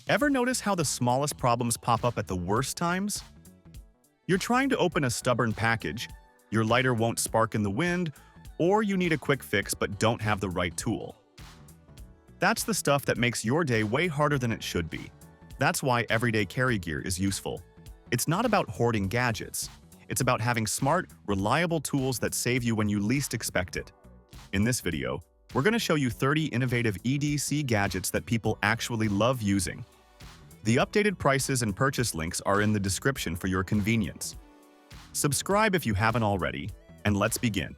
Ever notice how the smallest problems pop up at the worst times? You're trying to open a stubborn package, your lighter won't spark in the wind, or you need a quick fix but don't have the right tool. That's the stuff that makes your day way harder than it should be. That's why everyday carry gear is useful. It's not about hoarding gadgets. It's about having smart, reliable tools that save you when you least expect it. In this video, we're going to show you 30 innovative EDC gadgets that people actually love using. The updated prices and purchase links are in the description for your convenience. Subscribe if you haven't already, and let's begin.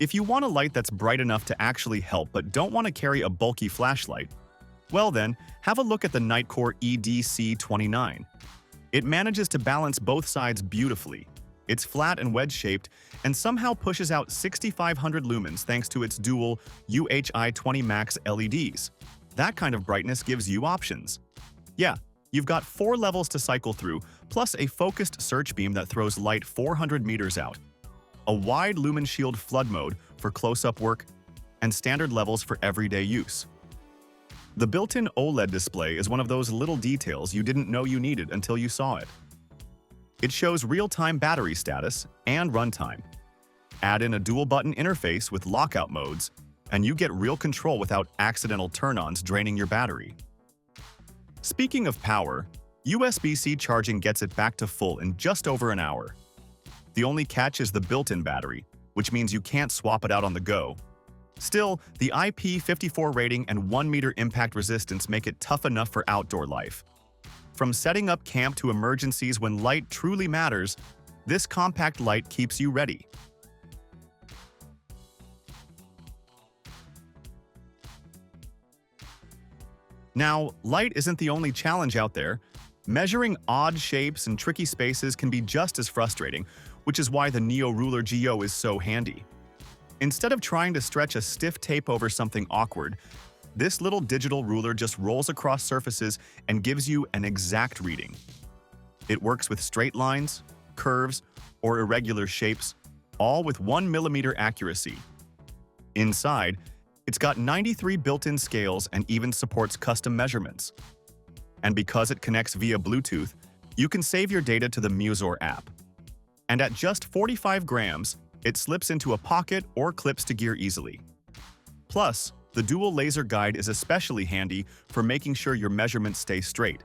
If you want a light that's bright enough to actually help but don't want to carry a bulky flashlight, well then, have a look at the Nitecore EDC29. It manages to balance both sides beautifully. It's flat and wedge-shaped and somehow pushes out 6,500 lumens thanks to its dual UHI-20 Max LEDs. That kind of brightness gives you options. Yeah, you've got 4 levels to cycle through, plus a focused search beam that throws light 400 meters out, a wide lumen shield flood mode for close-up work, and standard levels for everyday use. The built-in OLED display is one of those little details you didn't know you needed until you saw it. It shows real-time battery status and runtime. Add in a dual-button interface with lockout modes, and you get real control without accidental turn-ons draining your battery. Speaking of power, USB-C charging gets it back to full in just over an hour. The only catch is the built-in battery, which means you can't swap it out on the go. Still, the IP54 rating and 1 meter impact resistance make it tough enough for outdoor life. From setting up camp to emergencies when light truly matters, this compact light keeps you ready. Now, light isn't the only challenge out there. Measuring odd shapes and tricky spaces can be just as frustrating, which is why the NeoRulerGO is so handy. Instead of trying to stretch a stiff tape over something awkward, this little digital ruler just rolls across surfaces and gives you an exact reading. It works with straight lines, curves, or irregular shapes, all with 1 millimeter accuracy. Inside, it's got 93 built-in scales and even supports custom measurements. And because it connects via Bluetooth, you can save your data to the Musor app. And at just 45 grams, it slips into a pocket or clips to gear easily. Plus, the dual laser guide is especially handy for making sure your measurements stay straight.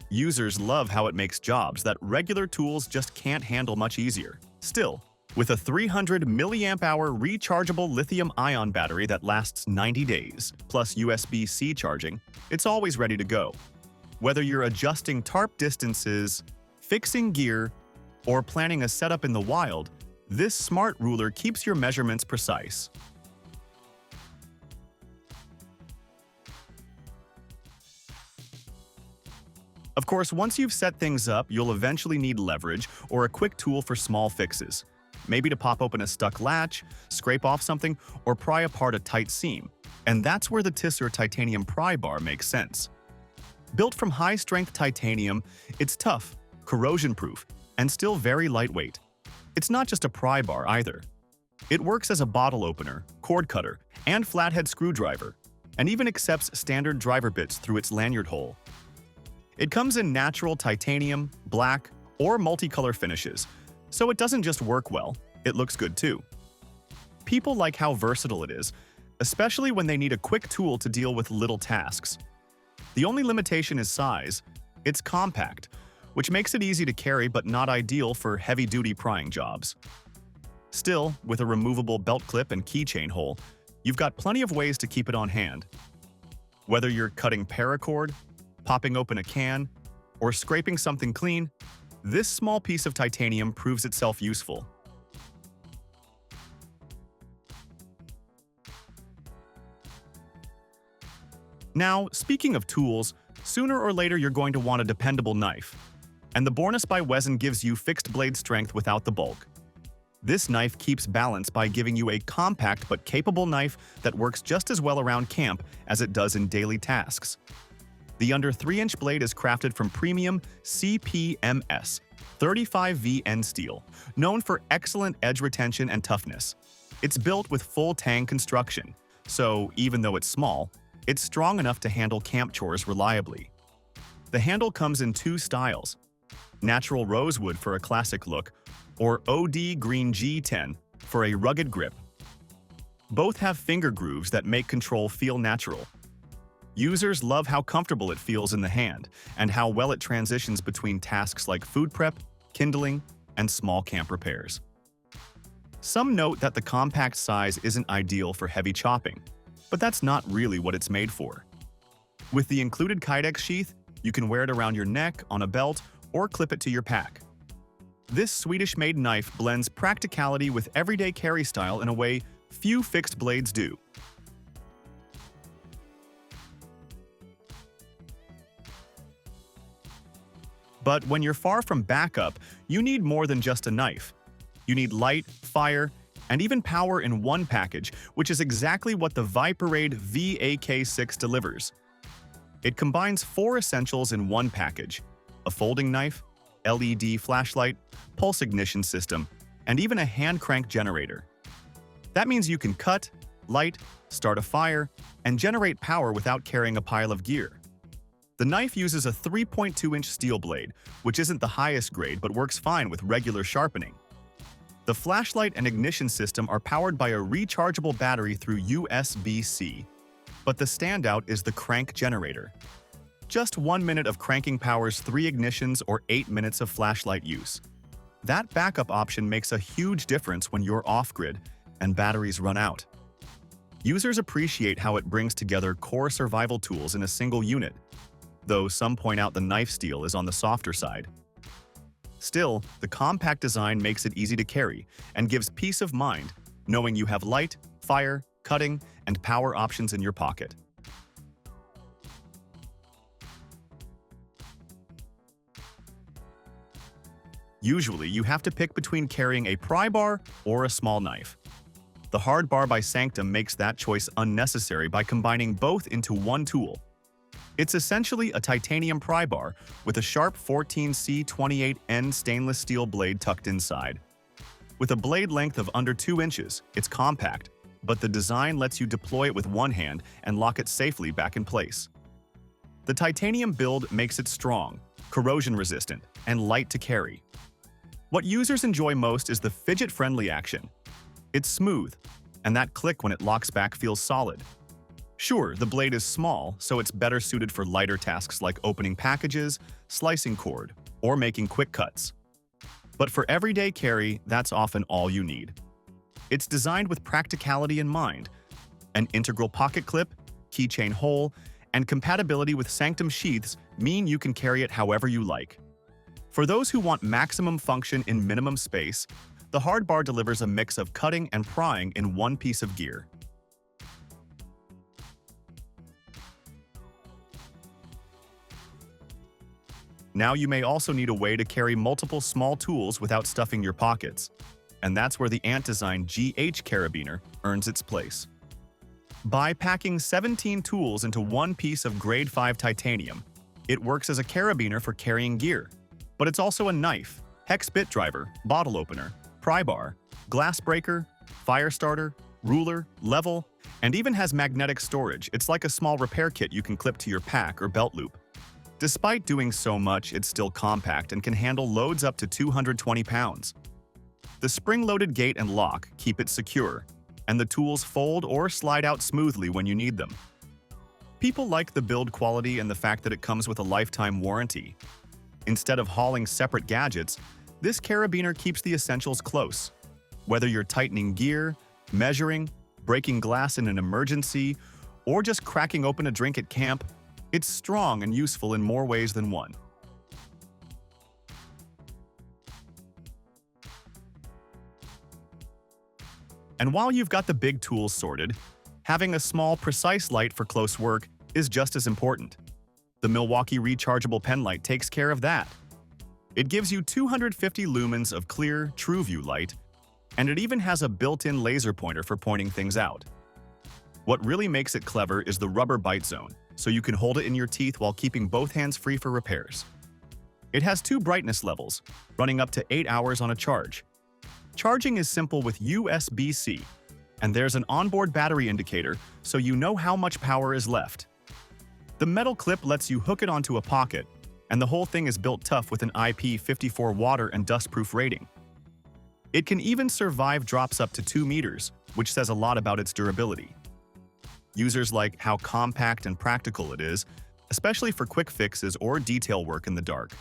Users love how it makes jobs that regular tools just can't handle much easier. Still, with a 300 mAh rechargeable lithium-ion battery that lasts 90 days, plus USB-C charging, it's always ready to go. Whether you're adjusting tarp distances, fixing gear, or planning a setup in the wild, this smart ruler keeps your measurements precise. Of course, once you've set things up, you'll eventually need leverage or a quick tool for small fixes. Maybe to pop open a stuck latch, scrape off something, or pry apart a tight seam. And that's where the Tisur titanium pry bar makes sense. Built from high-strength titanium, it's tough, corrosion-proof, and still very lightweight. It's not just a pry bar either. It works as a bottle opener, cord cutter, and flathead screwdriver, and even accepts standard driver bits through its lanyard hole. It comes in natural titanium, black, or multicolor finishes, so it doesn't just work well, it looks good too. People like how versatile it is, especially when they need a quick tool to deal with little tasks. The only limitation is size. It's compact, which makes it easy to carry but not ideal for heavy-duty prying jobs. Still, with a removable belt clip and keychain hole, you've got plenty of ways to keep it on hand. Whether you're cutting paracord, popping open a can, or scraping something clean, this small piece of titanium proves itself useful. Now, speaking of tools, sooner or later you're going to want a dependable knife. And the Bornas By Wesn gives you fixed blade strength without the bulk. This knife keeps balance by giving you a compact but capable knife that works just as well around camp as it does in daily tasks. The under 3-inch blade is crafted from premium CPMS 35VN steel, known for excellent edge retention and toughness. It's built with full tang construction, so even though it's small, it's strong enough to handle camp chores reliably. The handle comes in 2 styles: natural rosewood for a classic look, or OD Green G10 for a rugged grip. Both have finger grooves that make control feel natural. Users love how comfortable it feels in the hand and how well it transitions between tasks like food prep, kindling, and small camp repairs. Some note that the compact size isn't ideal for heavy chopping, but that's not really what it's made for. With the included Kydex sheath, you can wear it around your neck, on a belt, or clip it to your pack. This Swedish-made knife blends practicality with everyday carry style in a way few fixed blades do. But when you're far from backup, you need more than just a knife. You need light, fire, and even power in one package, which is exactly what the Viperade VAK6 delivers. It combines 4 essentials in one package: a folding knife, LED flashlight, pulse ignition system, and even a hand crank generator. That means you can cut, light, start a fire, and generate power without carrying a pile of gear. The knife uses a 3.2-inch steel blade, which isn't the highest grade but works fine with regular sharpening. The flashlight and ignition system are powered by a rechargeable battery through USB-C, but the standout is the crank generator. Just 1 minute of cranking powers 3 ignitions or 8 minutes of flashlight use. That backup option makes a huge difference when you're off-grid and batteries run out. Users appreciate how it brings together core survival tools in a single unit, though some point out the knife steel is on the softer side. Still, the compact design makes it easy to carry and gives peace of mind knowing you have light, fire, cutting, and power options in your pocket. Usually, you have to pick between carrying a pry bar or a small knife. The hard bar by Sanctum makes that choice unnecessary by combining both into one tool. It's essentially a titanium pry bar with a sharp 14C28N stainless steel blade tucked inside. With a blade length of under 2 inches, it's compact, but the design lets you deploy it with one hand and lock it safely back in place. The titanium build makes it strong, corrosion-resistant, and light to carry. What users enjoy most is the fidget-friendly action. It's smooth, and that click when it locks back feels solid. Sure, the blade is small, so it's better suited for lighter tasks like opening packages, slicing cord, or making quick cuts. But for everyday carry, that's often all you need. It's designed with practicality in mind. An integral pocket clip, keychain hole, and compatibility with Sanctum sheaths mean you can carry it however you like. For those who want maximum function in minimum space, the hard bar delivers a mix of cutting and prying in one piece of gear. Now you may also need a way to carry multiple small tools without stuffing your pockets, and that's where the Ant-designed GH carabiner earns its place. By packing 17 tools into one piece of grade 5 titanium, it works as a carabiner for carrying gear, but it's also a knife, hex bit driver, bottle opener, pry bar, glass breaker, fire starter, ruler, level, and even has magnetic storage. It's like a small repair kit you can clip to your pack or belt loop. Despite doing so much, it's still compact and can handle loads up to 220 pounds. The spring-loaded gate and lock keep it secure, and the tools fold or slide out smoothly when you need them. People like the build quality and the fact that it comes with a lifetime warranty. Instead of hauling separate gadgets, this carabiner keeps the essentials close. Whether you're tightening gear, measuring, breaking glass in an emergency, or just cracking open a drink at camp, it's strong and useful in more ways than one. And while you've got the big tools sorted, having a small, precise light for close work is just as important. The Milwaukee Rechargeable Penlight takes care of that. It gives you 250 lumens of clear, true-view light, and it even has a built-in laser pointer for pointing things out. What really makes it clever is the rubber bite zone, so you can hold it in your teeth while keeping both hands free for repairs. It has 2 brightness levels, running up to 8 hours on a charge. Charging is simple with USB-C, and there's an onboard battery indicator so you know how much power is left. The metal clip lets you hook it onto a pocket, and the whole thing is built tough with an IP54 water and dustproof rating. It can even survive drops up to 2 meters, which says a lot about its durability. Users like how compact and practical it is, especially for quick fixes or detail work in the dark.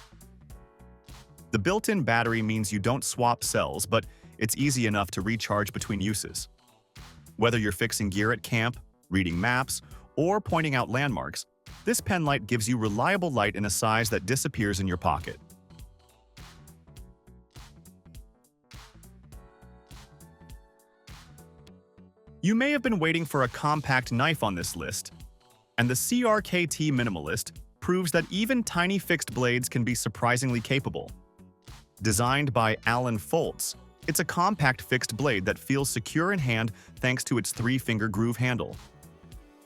The built-in battery means you don't swap cells, but it's easy enough to recharge between uses. Whether you're fixing gear at camp, reading maps, or pointing out landmarks, this Penlight gives you reliable light in a size that disappears in your pocket. You may have been waiting for a compact knife on this list, and the CRKT Minimalist proves that even tiny fixed blades can be surprisingly capable. Designed by Alan Foltz, it's a compact fixed blade that feels secure in hand thanks to its 3-finger groove handle.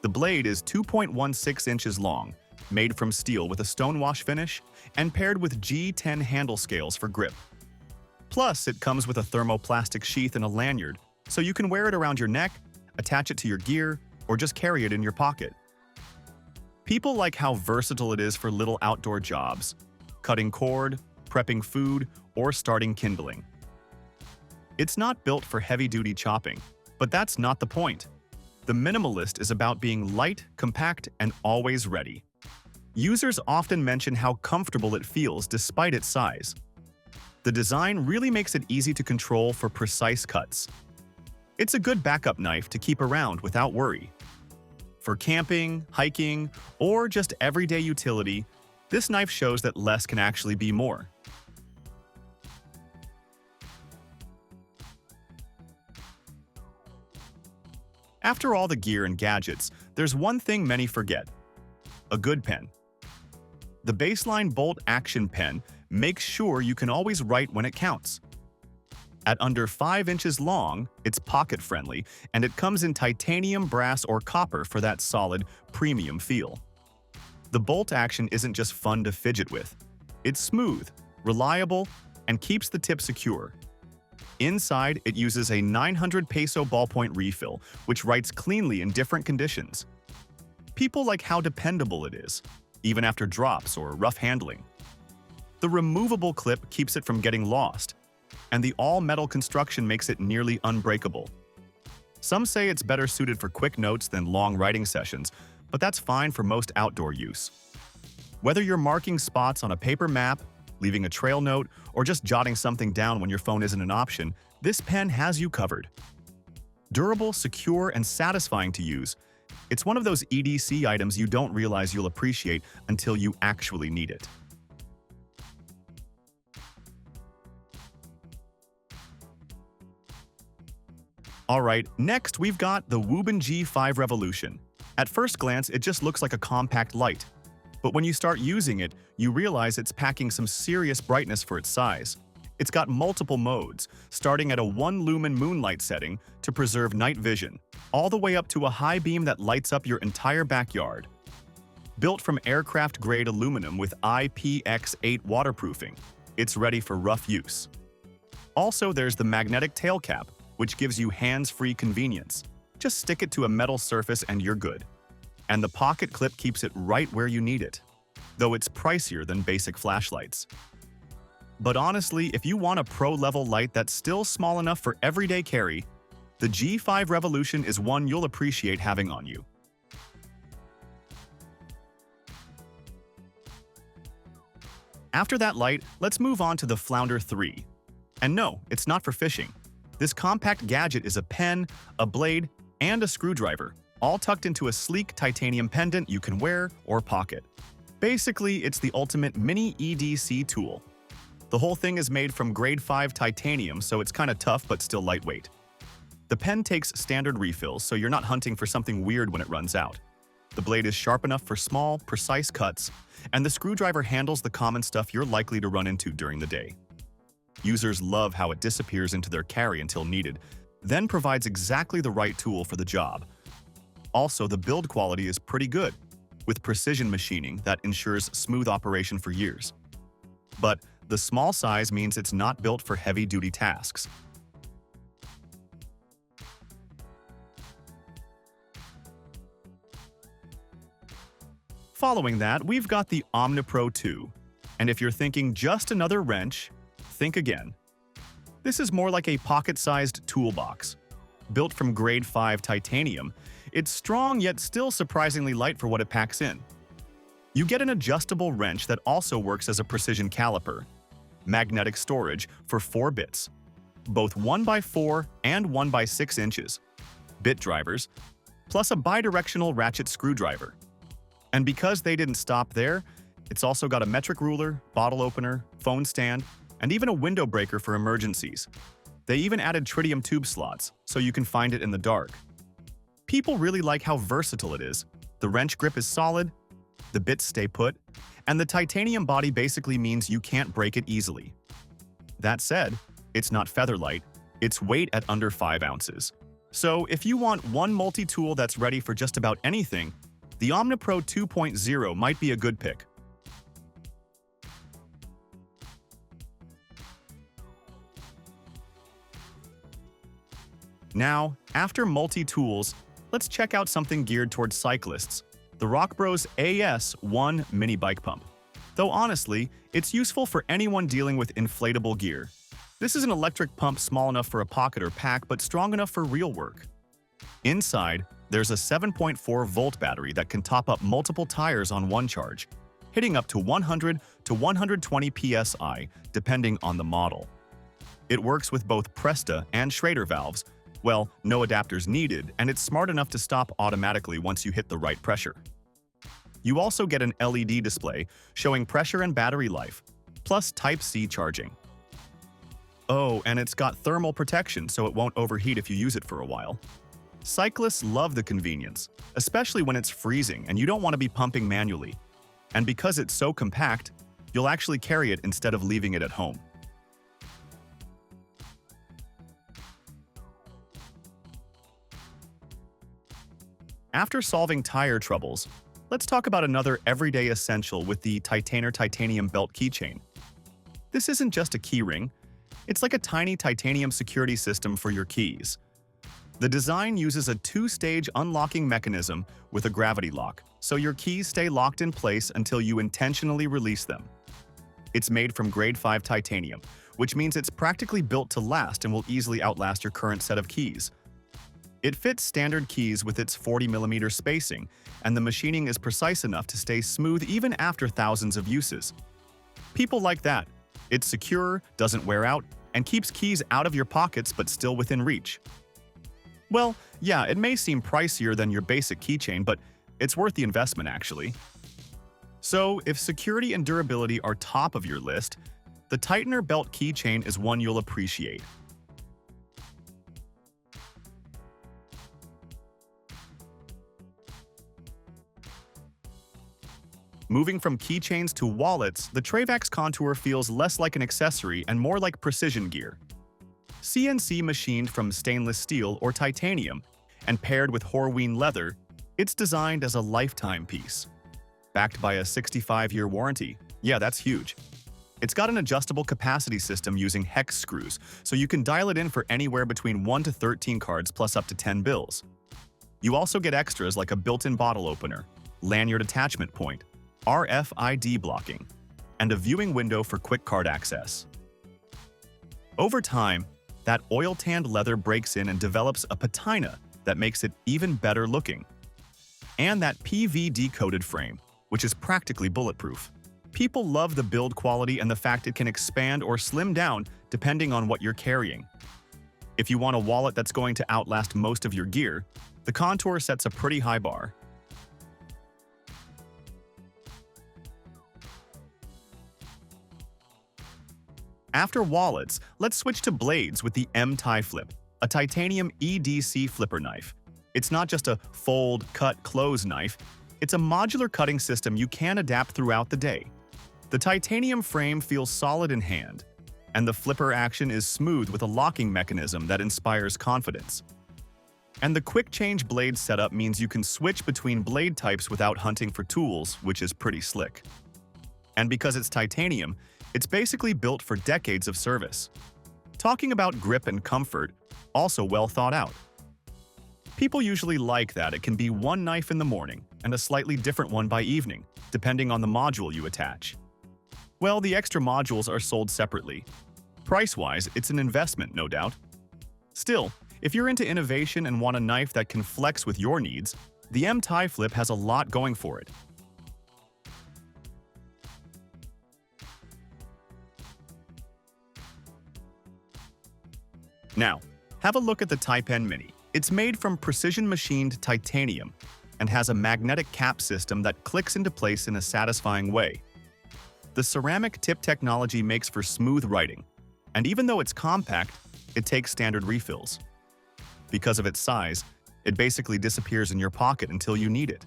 The blade is 2.16 inches long, made from steel with a stonewash finish, and paired with G10 handle scales for grip. Plus, it comes with a thermoplastic sheath and a lanyard, so you can wear it around your neck, attach it to your gear, or just carry it in your pocket. People like how versatile it is for little outdoor jobs, cutting cord, prepping food, or starting kindling. It's not built for heavy-duty chopping, but that's not the point. The Minimalist is about being light, compact, and always ready. Users often mention how comfortable it feels despite its size. The design really makes it easy to control for precise cuts. It's a good backup knife to keep around without worry. For camping, hiking, or just everyday utility, this knife shows that less can actually be more. After all the gear and gadgets, there's one thing many forget: a good pen. The baseline bolt action pen makes sure you can always write when it counts. At under 5 inches long, it's pocket-friendly, and it comes in titanium, brass, or copper for that solid, premium feel. The bolt action isn't just fun to fidget with. It's smooth, reliable, and keeps the tip secure. Inside, it uses a 900 peso ballpoint refill, which writes cleanly in different conditions. People like how dependable it is, even after drops or rough handling. The removable clip keeps it from getting lost, and the all-metal construction makes it nearly unbreakable. Some say it's better suited for quick notes than long writing sessions, but that's fine for most outdoor use. Whether you're marking spots on a paper map, leaving a trail note, or just jotting something down when your phone isn't an option, this pen has you covered. Durable, secure, and satisfying to use, it's one of those EDC items you don't realize you'll appreciate until you actually need it. Alright, next we've got the Wuben G5 Revolution. At first glance, it just looks like a compact light. But when you start using it, you realize it's packing some serious brightness for its size. It's got multiple modes, starting at a 1-lumen moonlight setting to preserve night vision, all the way up to a high beam that lights up your entire backyard. Built from aircraft-grade aluminum with IPX8 waterproofing, it's ready for rough use. Also, there's the magnetic tail cap, which gives you hands-free convenience. Just stick it to a metal surface and you're good. And the pocket clip keeps it right where you need it, though it's pricier than basic flashlights. But honestly, if you want a pro-level light that's still small enough for everyday carry, the G5 Revolution is one you'll appreciate having on you. After that light, let's move on to the Flounder 3. And no, it's not for fishing. This compact gadget is a pen, a blade, and a screwdriver, all tucked into a sleek titanium pendant you can wear or pocket. Basically, it's the ultimate mini EDC tool. The whole thing is made from grade 5 titanium, so it's kinda tough but still lightweight. The pen takes standard refills, so you're not hunting for something weird when it runs out. The blade is sharp enough for small, precise cuts, and the screwdriver handles the common stuff you're likely to run into during the day. Users love how it disappears into their carry until needed, then provides exactly the right tool for the job. Also, the build quality is pretty good. with precision machining that ensures smooth operation for years. But the small size means it's not built for heavy-duty tasks. Following that, we've got the OmniPro 2. And if you're thinking just another wrench, think again. This is more like a pocket-sized toolbox. Built from grade 5 titanium, it's strong yet still surprisingly light for what it packs in. You get an adjustable wrench that also works as a precision caliper, magnetic storage for 4 bits, both 1x4 and 1x6 inches, bit drivers, plus a bidirectional ratchet screwdriver. And because they didn't stop there, it's also got a metric ruler, bottle opener, phone stand, and even a window breaker for emergencies. They even added tritium tube slots, so you can find it in the dark. People really like how versatile it is. The wrench grip is solid, the bits stay put, and the titanium body basically means you can't break it easily. That said, it's not featherlight, it's weight at under 5 ounces. So if you want one multi-tool that's ready for just about anything, the OmniPro 2.0 might be a good pick. Now, after multi-tools, let's check out something geared towards cyclists, the Rockbros AS1 mini bike pump. Though honestly, it's useful for anyone dealing with inflatable gear. This is an electric pump small enough for a pocket or pack but strong enough for real work. Inside, there's a 7.4-volt battery that can top up multiple tires on one charge, hitting up to 100 to 120 psi depending on the model. It works with both Presta and Schrader valves. Well, no adapters needed, and it's smart enough to stop automatically once you hit the right pressure. You also get an LED display showing pressure and battery life, plus Type-C charging. Oh, and it's got thermal protection so it won't overheat if you use it for a while. Cyclists love the convenience, especially when it's freezing and you don't want to be pumping manually. And because it's so compact, you'll actually carry it instead of leaving it at home. After solving tire troubles, let's talk about another everyday essential with the Titaner titanium belt keychain. This isn't just a key ring, it's like a tiny titanium security system for your keys. The design uses a 2-stage unlocking mechanism with a gravity lock, so your keys stay locked in place until you intentionally release them. It's made from grade 5 titanium, which means it's practically built to last and will easily outlast your current set of keys. It fits standard keys with its 40mm spacing, and the machining is precise enough to stay smooth even after thousands of uses. People like that. It's secure, doesn't wear out, and keeps keys out of your pockets but still within reach. Well, yeah, it may seem pricier than your basic keychain, but it's worth the investment actually. So, if security and durability are top of your list, the Titaner belt keychain is one you'll appreciate. Moving from keychains to wallets, the Trayvax Contour feels less like an accessory and more like precision gear. CNC machined from stainless steel or titanium and paired with Horween leather, it's designed as a lifetime piece. Backed by a 65-year warranty. Yeah, that's huge. It's got an adjustable capacity system using hex screws, so you can dial it in for anywhere between 1 to 13 cards plus up to 10 bills. You also get extras like a built-in bottle opener, lanyard attachment point, RFID blocking, and a viewing window for quick card access. Over time, that oil-tanned leather breaks in and develops a patina that makes it even better looking. And that PVD-coated frame, which is practically bulletproof. People love the build quality and the fact it can expand or slim down depending on what you're carrying. If you want a wallet that's going to outlast most of your gear, the Contour sets a pretty high bar. After wallets, let's switch to blades with the M-TiFlip, a titanium EDC flipper knife. It's not just a fold, cut, close knife, it's a modular cutting system you can adapt throughout the day. The titanium frame feels solid in hand, and the flipper action is smooth with a locking mechanism that inspires confidence. And the quick change blade setup means you can switch between blade types without hunting for tools, which is pretty slick. And because it's titanium, it's basically built for decades of service. Talking about grip and comfort, also well thought out. People usually like that it can be one knife in the morning and a slightly different one by evening, depending on the module you attach. Well, the extra modules are sold separately. Price-wise, it's an investment, no doubt. Still, if you're into innovation and want a knife that can flex with your needs, the M-TiFlip has a lot going for it. Now, have a look at the Tipen Mini. It's made from precision-machined titanium and has a magnetic cap system that clicks into place in a satisfying way. The ceramic tip technology makes for smooth writing, and even though it's compact, it takes standard refills. Because of its size, it basically disappears in your pocket until you need it.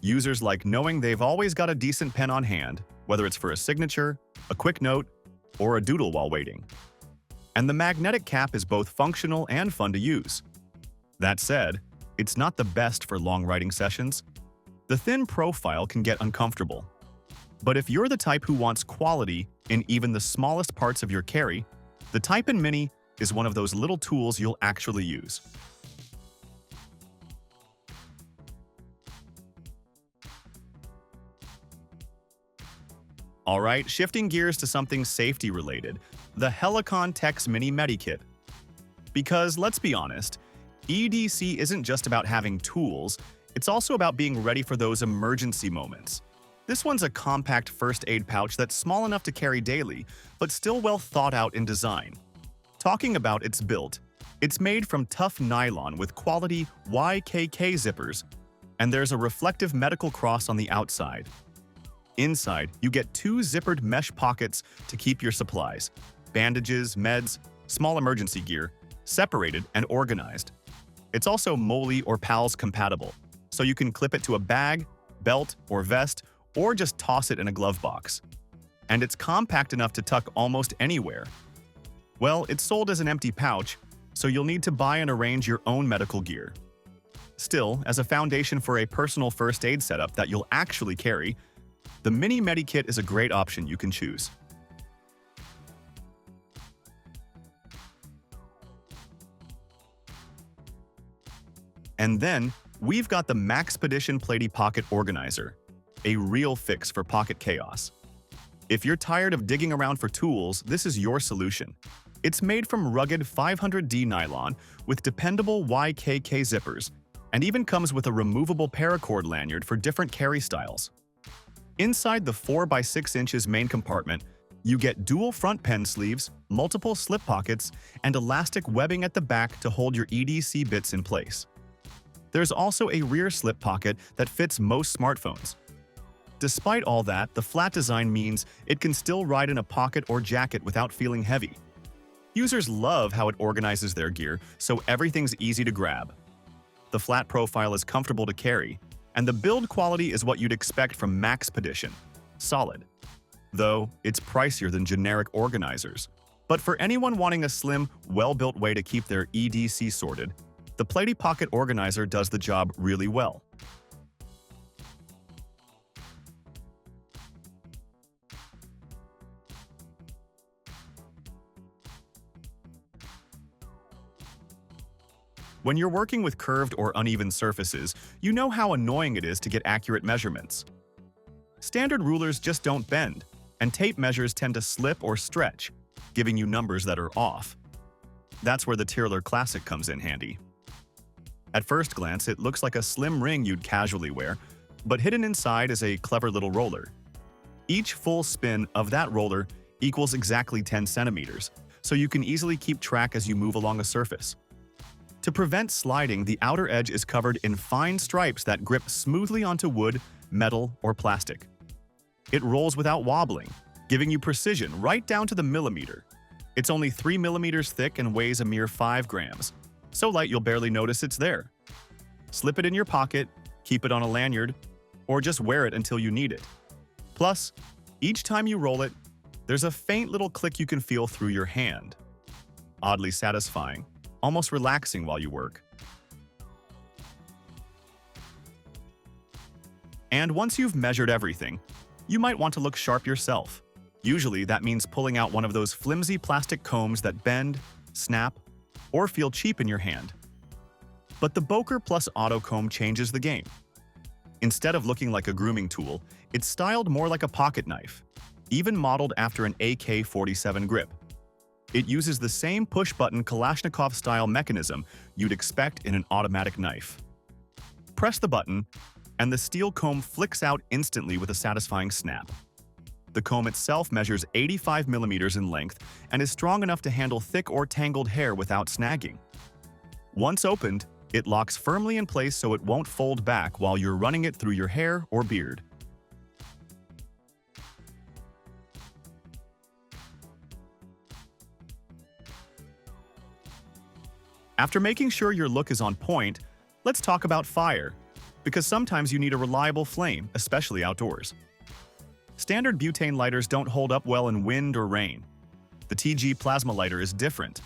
Users like knowing they've always got a decent pen on hand, whether it's for a signature, a quick note, or a doodle while waiting. And the magnetic cap is both functional and fun to use. That said, it's not the best for long writing sessions. The thin profile can get uncomfortable. But if you're the type who wants quality in even the smallest parts of your carry, the Tipen Mini is one of those little tools you'll actually use. Alright, shifting gears to something safety-related, the Helikon Tex Mini Medi Kit. Because, let's be honest, EDC isn't just about having tools, it's also about being ready for those emergency moments. This one's a compact first aid pouch that's small enough to carry daily, but still well thought out in design. Talking about its build, it's made from tough nylon with quality YKK zippers, and there's a reflective medical cross on the outside. Inside, you get two zippered mesh pockets to keep your supplies, bandages, meds, small emergency gear, separated and organized. It's also MOLI or PALS compatible, so you can clip it to a bag, belt, or vest, or just toss it in a glove box. And it's compact enough to tuck almost anywhere. Well, it's sold as an empty pouch, so you'll need to buy and arrange your own medical gear. Still, as a foundation for a personal first aid setup that you'll actually carry, the Mini Medi Kit is a great option you can choose. And then, we've got the Maxpedition Platy Pocket Organizer, a real fix for pocket chaos. If you're tired of digging around for tools, this is your solution. It's made from rugged 500D nylon with dependable YKK zippers, and even comes with a removable paracord lanyard for different carry styles. Inside the 4x6 inches main compartment, you get dual front pen sleeves, multiple slip pockets, and elastic webbing at the back to hold your EDC bits in place. There's also a rear slip pocket that fits most smartphones. Despite all that, the flat design means it can still ride in a pocket or jacket without feeling heavy. Users love how it organizes their gear, so everything's easy to grab. The flat profile is comfortable to carry, and the build quality is what you'd expect from Maxpedition. Solid. Though, it's pricier than generic organizers. But for anyone wanting a slim, well-built way to keep their EDC sorted, the Platy Pocket Organizer does the job really well. When you're working with curved or uneven surfaces, you know how annoying it is to get accurate measurements. Standard rulers just don't bend, and tape measures tend to slip or stretch, giving you numbers that are off. That's where the Tiroler Classic comes in handy. At first glance, it looks like a slim ring you'd casually wear, but hidden inside is a clever little roller. Each full spin of that roller equals exactly 10 centimeters, so you can easily keep track as you move along a surface. To prevent sliding, the outer edge is covered in fine stripes that grip smoothly onto wood, metal, or plastic. It rolls without wobbling, giving you precision right down to the millimeter. It's only 3 millimeters thick and weighs a mere 5 grams, so light you'll barely notice it's there. Slip it in your pocket, keep it on a lanyard, or just wear it until you need it. Plus, each time you roll it, there's a faint little click you can feel through your hand. Oddly satisfying. Almost relaxing while you work. And once you've measured everything, you might want to look sharp yourself. Usually that means pulling out one of those flimsy plastic combs that bend, snap, or feel cheap in your hand. But the Boker Plus Auto Comb changes the game. Instead of looking like a grooming tool, it's styled more like a pocket knife, even modeled after an AK-47 grip. It uses the same push-button Kalashnikov-style mechanism you'd expect in an automatic knife. Press the button, and the steel comb flicks out instantly with a satisfying snap. The comb itself measures 85 millimeters in length and is strong enough to handle thick or tangled hair without snagging. Once opened, it locks firmly in place so it won't fold back while you're running it through your hair or beard. After making sure your look is on point, let's talk about fire, because sometimes you need a reliable flame, especially outdoors. Standard butane lighters don't hold up well in wind or rain. The TG plasma lighter is different.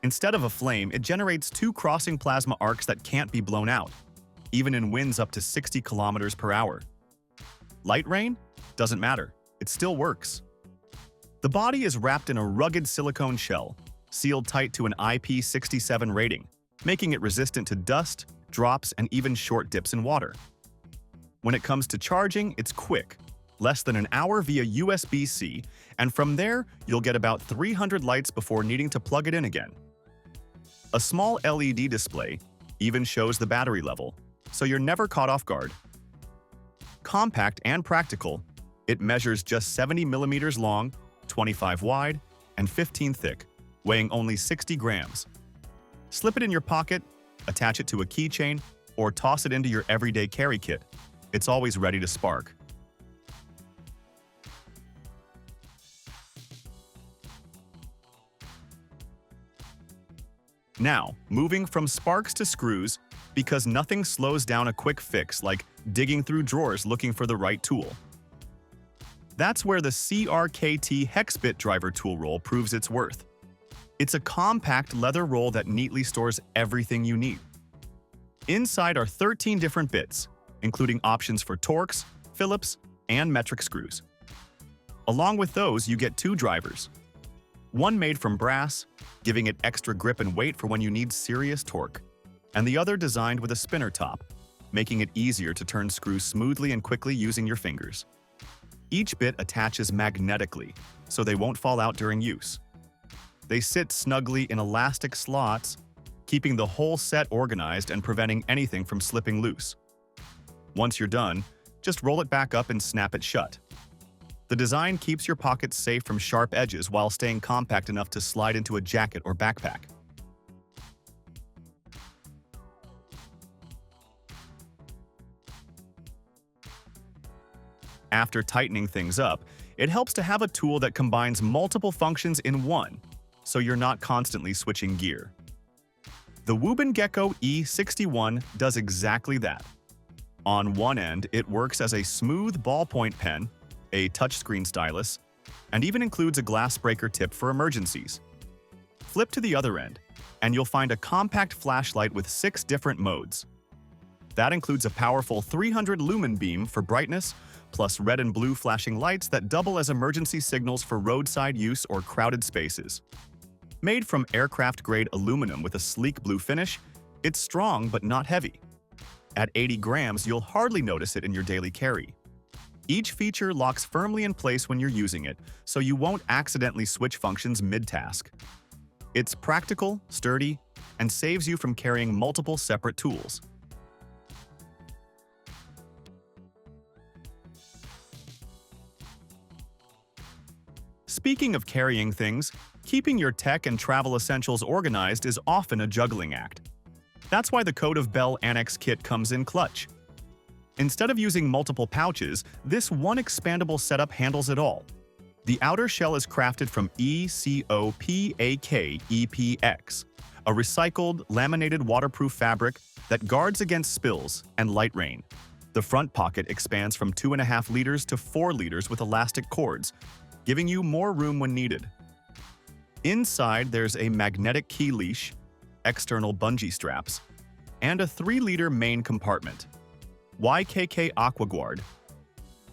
Instead of a flame, it generates two crossing plasma arcs that can't be blown out, even in winds up to 60 kilometers per hour. Light rain? Doesn't matter. It still works. The body is wrapped in a rugged silicone shell, sealed tight to an IP67 rating, making it resistant to dust, drops, and even short dips in water. When it comes to charging, it's quick, less than an hour via USB-C, and from there, you'll get about 300 lights before needing to plug it in again. A small LED display even shows the battery level, so you're never caught off guard. Compact and practical, it measures just 70 millimeters long, 25 wide, and 15 thick, weighing only 60 grams. Slip it in your pocket, attach it to a keychain, or toss it into your everyday carry kit. It's always ready to spark. Now, moving from sparks to screws, because nothing slows down a quick fix like digging through drawers looking for the right tool. That's where the CRKT Hexbit driver tool roll proves its worth. It's a compact leather roll that neatly stores everything you need. Inside are 13 different bits, including options for Torx, Phillips, and metric screws. Along with those, you get two drivers. One made from brass, giving it extra grip and weight for when you need serious torque, and the other designed with a spinner top, making it easier to turn screws smoothly and quickly using your fingers. Each bit attaches magnetically, so they won't fall out during use. They sit snugly in elastic slots, keeping the whole set organized and preventing anything from slipping loose. Once you're done, just roll it back up and snap it shut. The design keeps your pockets safe from sharp edges while staying compact enough to slide into a jacket or backpack. After tightening things up, it helps to have a tool that combines multiple functions in one, so you're not constantly switching gear. The Wuben Gecko E61 does exactly that. On one end, it works as a smooth ballpoint pen, a touchscreen stylus, and even includes a glass breaker tip for emergencies. Flip to the other end, and you'll find a compact flashlight with 6 different modes. That includes a powerful 300 lumen beam for brightness, plus red and blue flashing lights that double as emergency signals for roadside use or crowded spaces. Made from aircraft-grade aluminum with a sleek blue finish, it's strong but not heavy. At 80 grams, you'll hardly notice it in your daily carry. Each feature locks firmly in place when you're using it, so you won't accidentally switch functions mid-task. It's practical, sturdy, and saves you from carrying multiple separate tools. Speaking of carrying things, keeping your tech and travel essentials organized is often a juggling act. That's why the Code of Bell Annex kit comes in clutch. Instead of using multiple pouches, this one expandable setup handles it all. The outer shell is crafted from ECOPAK-EPX, a recycled, laminated waterproof fabric that guards against spills and light rain. The front pocket expands from 2.5 liters to 4 liters with elastic cords, giving you more room when needed. Inside, there's a magnetic key leash, external bungee straps, and a 3-liter main compartment. YKK AquaGuard.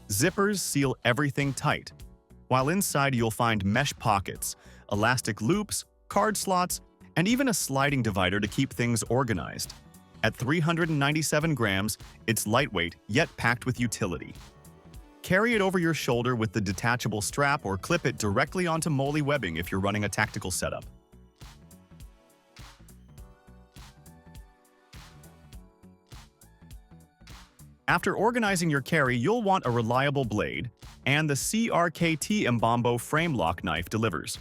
Zippers seal everything tight, while inside you'll find mesh pockets, elastic loops, card slots, and even a sliding divider to keep things organized. At 397 grams, it's lightweight yet packed with utility. Carry it over your shoulder with the detachable strap or clip it directly onto MOLLE webbing if you're running a tactical setup. After organizing your carry, you'll want a reliable blade, and the CRKT Mbombo frame lock knife delivers.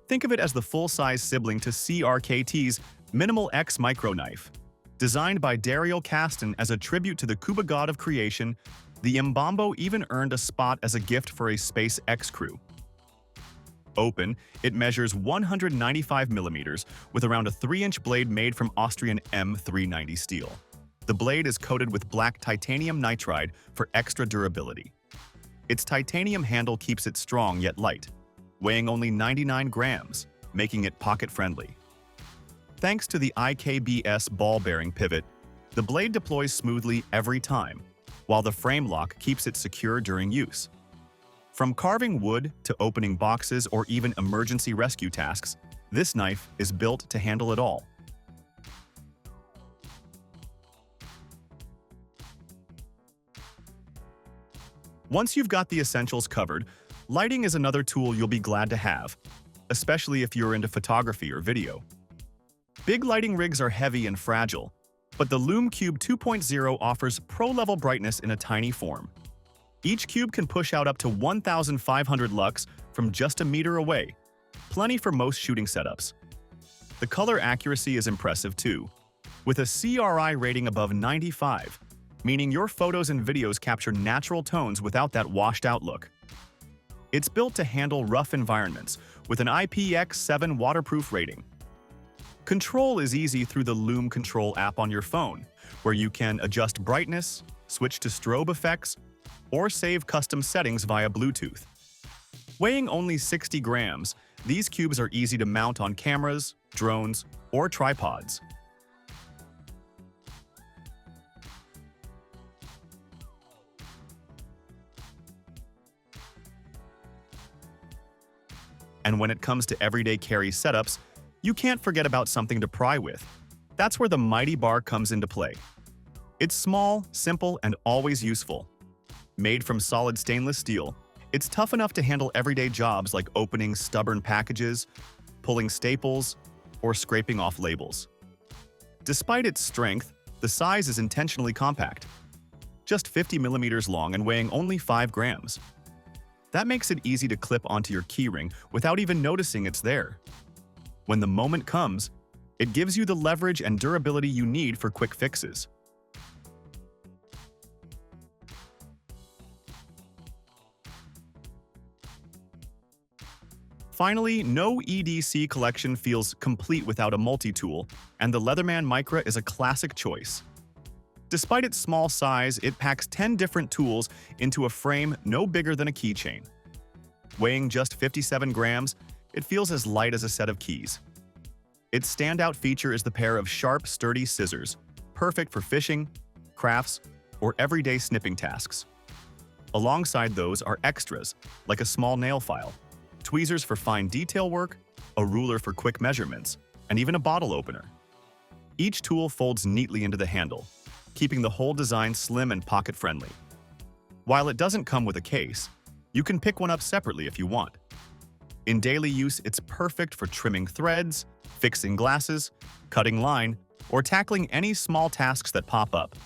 Think of it as the full-size sibling to CRKT's Minimal X micro knife. Designed by Dario Caston as a tribute to the Cuba god of creation, the Mbombo even earned a spot as a gift for a SpaceX crew. Open, it measures 195 millimeters with around a 3-inch blade made from Austrian M390 steel. The blade is coated with black titanium nitride for extra durability. Its titanium handle keeps it strong yet light, weighing only 99 grams, making it pocket-friendly. Thanks to the IKBS ball bearing pivot, the blade deploys smoothly every time, while the frame lock keeps it secure during use. From carving wood to opening boxes or even emergency rescue tasks, this knife is built to handle it all. Once you've got the essentials covered, lighting is another tool you'll be glad to have, especially if you're into photography or video. Big lighting rigs are heavy and fragile, but the Lume Cube 2.0 offers pro-level brightness in a tiny form. Each cube can push out up to 1,500 lux from just a meter away, plenty for most shooting setups. The color accuracy is impressive too, with a CRI rating above 95, meaning your photos and videos capture natural tones without that washed-out look. It's built to handle rough environments with an IPX7 waterproof rating. Control is easy through the Lume Control app on your phone, where you can adjust brightness, switch to strobe effects, or save custom settings via Bluetooth. Weighing only 60 grams, these cubes are easy to mount on cameras, drones, or tripods. And when it comes to everyday carry setups, you can't forget about something to pry with. That's where the Mighty Bar comes into play. It's small, simple, and always useful. Made from solid stainless steel, it's tough enough to handle everyday jobs like opening stubborn packages, pulling staples, or scraping off labels. Despite its strength, the size is intentionally compact, just 50 millimeters long and weighing only 5 grams. That makes it easy to clip onto your keyring without even noticing it's there. When the moment comes, it gives you the leverage and durability you need for quick fixes. Finally, no EDC collection feels complete without a multi-tool, and the Leatherman Micra is a classic choice. Despite its small size, it packs 10 different tools into a frame no bigger than a keychain. Weighing just 57 grams, it feels as light as a set of keys. Its standout feature is the pair of sharp, sturdy scissors, perfect for fishing, crafts, or everyday snipping tasks. Alongside those are extras, like a small nail file, tweezers for fine detail work, a ruler for quick measurements, and even a bottle opener. Each tool folds neatly into the handle, keeping the whole design slim and pocket-friendly. While it doesn't come with a case, you can pick one up separately if you want. In daily use, it's perfect for trimming threads, fixing glasses, cutting line, or tackling any small tasks that pop up.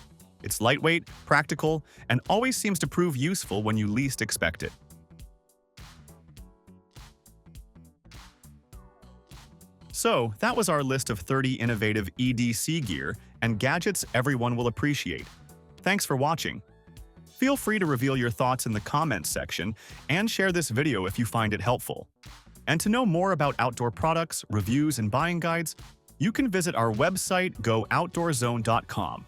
It's lightweight, practical, and always seems to prove useful when you least expect it. So, that was our list of 30 innovative EDC gear and gadgets everyone will appreciate. Thanks for watching. Feel free to reveal your thoughts in the comments section and share this video if you find it helpful. And to know more about outdoor products, reviews, and buying guides, you can visit our website, GoOutdoorZone.com.